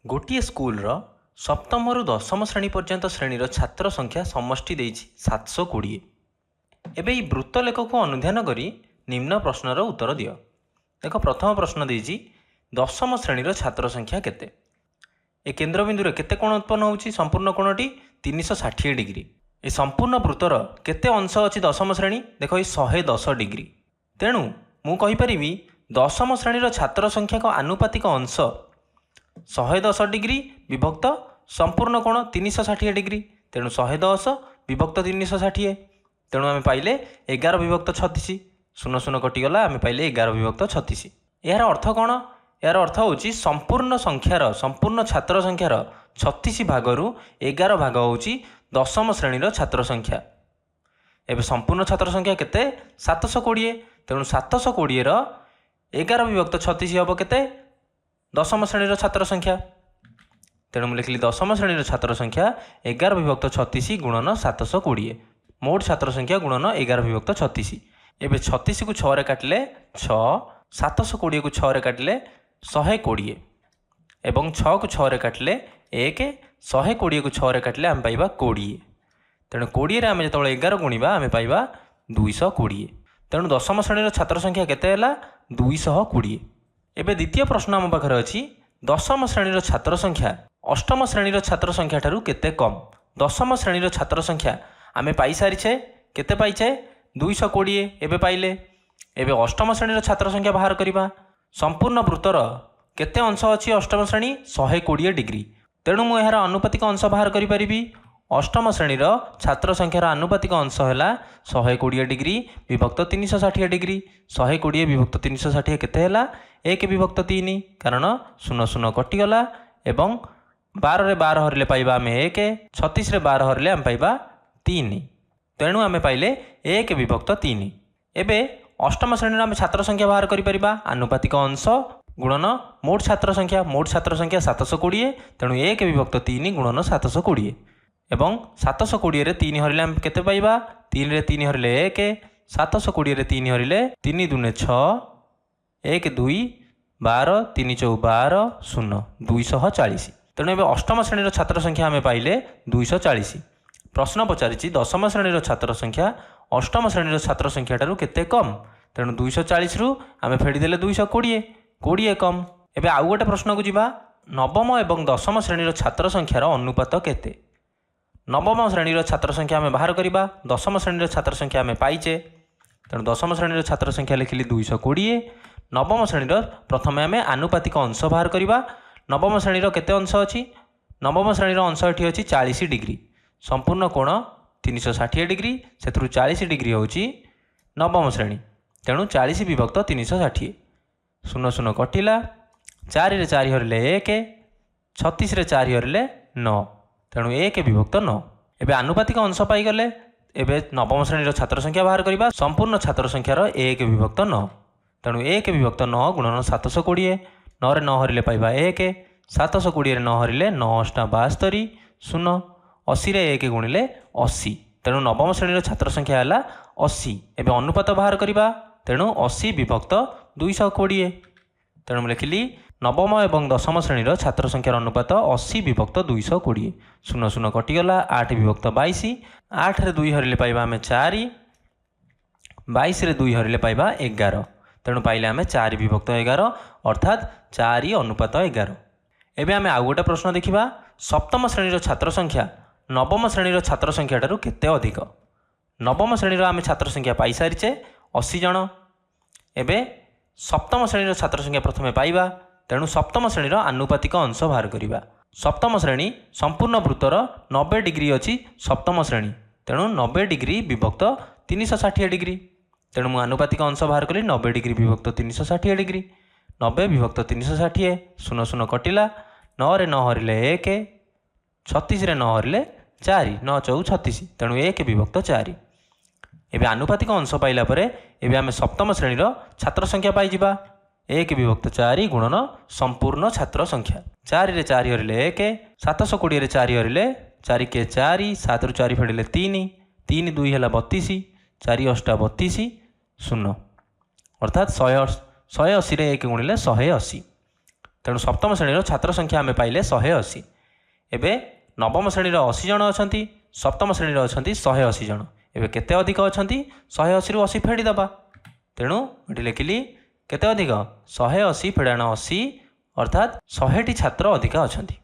गोटे स्कूल सप्तम रु दशम श्रेणी पर्यंत श्रेणीर छात्र संख्या समष्टि देइछि 720। एबे ई वृत्तलेख को अनुध्यान करी निम्न प्रश्नर उत्तर दियो। देख प्रथम प्रश्न देइछि दशम श्रेणीर छात्र संख्या केते। ए केन्द्रबिंदु रे केते कोण उत्पन्न होउछि संपूर्ण कोणटी 360 डिग्री। ए संपूर्ण वृत्तर केते अंश अछि दशम श्रेणी देख ई 110 डिग्री। तेणु मु कहि परिबी दशम श्रेणीर छात्र संख्या को आनुपातिक अंश 110 डिग्री विभक्त संपूर्ण कोण 360 डिग्री। तेणु 110 विभक्त 360। तेणु आम पाइले 11 विभक्त 36। शून्य शून्य कटिगला आम पाइले 11 विभक्त 36। यार अर्थ कौन? यार अर्थ होची संपूर्ण संख्यार संपूर्ण छात्र संख्यार 36 भागरु 11 भाग होची दशम श्रेणीर छात्र संख्या। एबे संपूर्ण छात्र संख्या केते 720। तेणु 720 रो 11 विभक्त 36 हम केते दशम श्रेणीर छात्र संख्या। तेणु मुझे लिखिली दशम श्रेणीर छात्र संख्या 11 विभक्त 36 गुणन 720। मोट छात्र संख्या गुणन 11 विभक्त 36। एबे 36 को 6 रे काटिले 6, 720 को 6 रे काटिले 120 एवं 6 को 6 रे काटिले 1, 120 को 6 रे काटिले आम पाइबा 20। तेणु 20 रे आम जो 11 गुणिबा आम पाइबा 220। तेणु दशम श्रेणीर छात्र संख्या केते हैला 220। एबे द्वितीय प्रश्न आम पाखरे अछि दशम श्रेणीर छात्र संख्या अष्टम श्रेणीर छात्र संख्या ठारू केते कम। दशम श्रेणीर छात्र संख्या आमे पाई सारिछे केते पाइछे 220 एबे पाइले। एबे अष्टम श्रेणीर छात्र संख्या बाहर करिबा। संपूर्ण वृत्तर केते अंश अछि अष्टम श्रेणी 120 डिग्री। तेणु मु एहार आनुपातिक अंश बाहर करि परिबी। अष्टम श्रेणीर छात्र संख्यार आनुपातिक अंश हैला 120 डिग्री विभक्त 360 डिग्री। 120 विभक्त 360 केते हैला 1 विभक्त 3 कारण 0 0 कटिगला एवं 12 रे 12 हरिले पाइबा आम 1, 36 रे 12 हरिले आम पाइबा 3। तेणु आम पाइले 1 विभक्त 3। एबे अष्टम श्रेणी आम छात्र संख्या बाहर करि परिबा। आनुपातिक अंश गुणन मोट छात्र संख्या 720। तेणु 1 विभक्त 3 गुणन 720 एवं 720 रे 3 हरिले आम केते पाइबा 3 रे 3 हरिले 1, 720 रे 3 हरिले 3 दूने 6, 1 2 12, 3 4 12, 0 240। तेणु एबे अष्टम श्रेणीर छात्र संख्या आम पाइले 240। प्रश्न पचारिछि दशम श्रेणीर छात्र संख्या अष्टम श्रेणीर छात्र संख्या ठारू केते कम। तेणु 240 रु आम फेड़ीदेले 220, 20 कम। एबे आउ गोटे प्रश्न को जिबा नवम एवं दशम श्रेणीर छात्र संख्यार अनुपात केते। नवम श्रेणीर छात्र संख्या आम बाहर करिबा। दशम श्रेणीर छात्र संख्या आम पाइचे। तेणु दशम श्रेणीर छात्र संख्या लिखिली 220। नवम श्रेणीर प्रथम आम आनुपातिक अंश बाहर करिबा। नवम श्रेणीर केते अंश अछि। नवम श्रेणीर अंश एठी अछि 40 डिग्री। संपूर्ण कोण 360 डिग्री सेथुरु 40 डिग्री होछि नवम श्रेणी। तेणु 40 विभक्त 360। 0 0 कटिला 4 रे 4 हरिले 1, 36 रे 4 हरिले 9। तेणु 1 विभक्त 9। एबे आनुपातिक अंश पाई गले। एबे नवम श्रेणीर छात्र संख्या बाहर करिबा। संपूर्ण छात्र संख्यार 1 विभक्त 9। तेणु 1 विभक्त 9 गुणन 720। 9 रे 9 हरिले पाइबा 1, 720 रे 9 हरिले 9 8 72, 0 80 रे 1 गुणिले 80। तेणु नवम श्रेणीर छात्र संख्या हैला 80। एबे अनुपात बाहर करिबा। तेणु 80 विभक्त 220। तेणु लिखिली नवम एवं दशम श्रेणीर छात्र संख्यार अनुपात 80 विभक्त 220। 0 0 कटिगला 8 विभक्त 22। 8 रे 2 हरिले पाइबा आम 4, 22 रे 2 हरिले पाइबा 11। तेणु पाइले आम 4 विभक्त 11 अर्थात 4 अनुपात 11। एबे आम आउ गोटे प्रश्न देखिबा सप्तम श्रेणीर छात्र संख्या नवम श्रेणीर छात्र संख्या ठारू केते अधिक। नवम श्रेणीर आम छात्र संख्या पाई सारिचे 80 जन। एबे सप्तम श्रेणीर छात्र संख्या प्रथमे पाइबा। तेणु सप्तम श्रेणीर आनुपातिक अंश बाहर करिबा। सप्तम श्रेणी संपूर्ण वृत्तर 90 डिग्री अछि सप्तम श्रेणी। तेणु 90 डिग्री विभक्त 360 डिग्री। तेणु मु आनुपातिक अंश बाहर कली 90 डिग्री विभक्त 360 डिग्री। 90 विभक्त 360 0 0 कटिला 9 रे 9 हरिले 1, 36 रे 9 हरिले 4, 9 4 36। तेणु 1 विभक्त 4। एबे आनुपातिक अंश पाइला परे एबे आमे सप्तम श्रेणीर छात्र संख्या पाई जिबा। 1 विभक्त 4 गुणन संपूर्ण छात्र संख्या। 4 रे 4 हरिले 1, 720 रे 4 हरिले 4 के 4, 7 रु 4 फेड़िले 3, 3 2 हैला 32, 4 8 32, 0 अर्थात 180 रे 1 गुणिले 180। ତେଣୁ ସପ୍ତମ ଶ୍ରେଣୀର ଛାତ୍ର ସଂଖ୍ୟା ଆମେ ପାଇଲେ 180। ଏବେ ନବମ ଶ୍ରେଣୀର 80 ଜଣ ଅଛନ୍ତି, ସପ୍ତମ ଶ୍ରେଣୀର ଅଛନ୍ତି 180 ଜଣ। ଏବେ କେତେ ଅଧିକ ଅଛନ୍ତି? 180ରୁ 80 ଫେଡ଼ି ଦେବା। ତେଣୁ ଏଠି ଲେଖିଲି କେତେ ଅଧିକ? 180 ଫେଡ଼ାଣ 80 ଅର୍ଥାତ୍ 100ଟି ଛାତ୍ର ଅଧିକା ଅଛନ୍ତି।